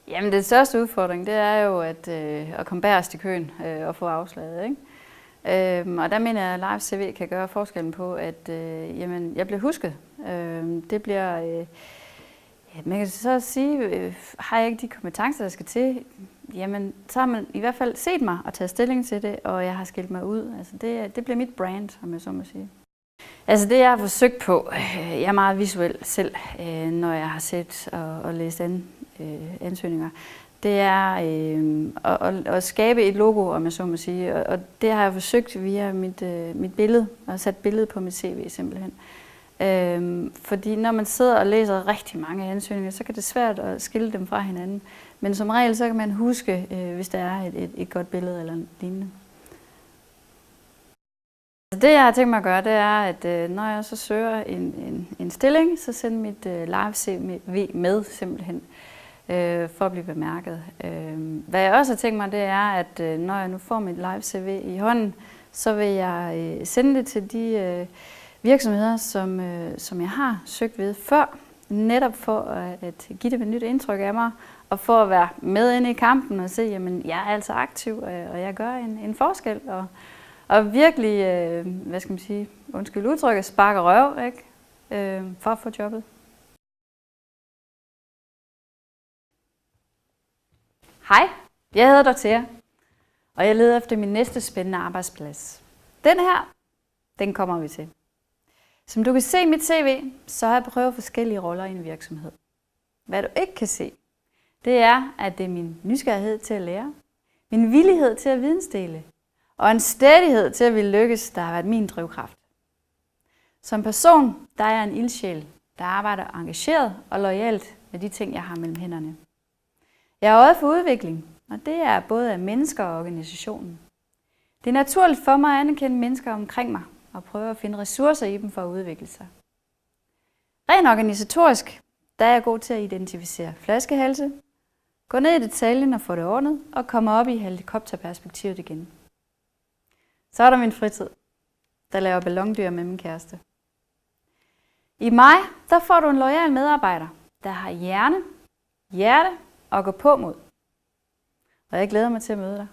Jamen, den største udfordring, det er jo at komme bagerst i køen og få afslaget, ikke? Og der mener jeg, at Live CV kan gøre forskellen på, at jamen, jeg bliver husket. Det bliver, ja, man kan så sige, har jeg ikke de kompetencer, der skal til, jamen, så har man i hvert fald set mig og taget stilling til det, og jeg har skilt mig ud. Altså, det bliver mit brand, om jeg så må sige. Altså det, jeg har forsøgt på, jeg er meget visuel selv, når jeg har set og læst ansøgninger, det er at skabe et logo, om jeg så må sige. Og det har jeg forsøgt via mit billede, og sat billedet på mit CV simpelthen. Fordi når man sidder og læser rigtig mange ansøgninger, så kan det svært at skille dem fra hinanden. Men som regel, så kan man huske, hvis der er et godt billede eller lignende. Det, jeg har tænkt mig at gøre, det er, at når jeg så søger en stilling, så sender mit live CV med simpelthen, for at blive bemærket. Hvad jeg også har tænkt mig, det er, at når jeg nu får mit live CV i hånden, så vil jeg sende det til de virksomheder, som jeg har søgt ved før, netop for at give dem et nyt indtryk af mig, og for at være med inde i kampen og se, jamen jeg er altså aktiv, og jeg gør en forskel. Og virkelig, hvad skal man sige, undskyld udtrykket, sparker røv, ikke? For at få jobbet. Hej, jeg hedder Dorthea, og jeg leder efter min næste spændende arbejdsplads. Den her, den kommer vi til. Som du kan se i mit CV, så har jeg prøvet forskellige roller i en virksomhed. Hvad du ikke kan se, det er, at det er min nysgerrighed til at lære, min villighed til at vidensdele, og en stædighed til at ville lykkes, der har været min drivkraft. Som person, der er jeg en ildsjæl, der arbejder engageret og loyalt med de ting, jeg har mellem hænderne. Jeg er øjet for udvikling, og det er både af mennesker og organisationen. Det er naturligt for mig at anerkende mennesker omkring mig og prøve at finde ressourcer i dem for at udvikle sig. Rent organisatorisk, der er jeg god til at identificere flaskehalse, gå ned i detaljen og få det ordnet, og komme op i helikopterperspektivet igen. Så er der min fritid, der laver ballondyr med min kæreste. I mig, der får du en loyal medarbejder, der har hjerte og går på mod. Og jeg glæder mig til at møde dig.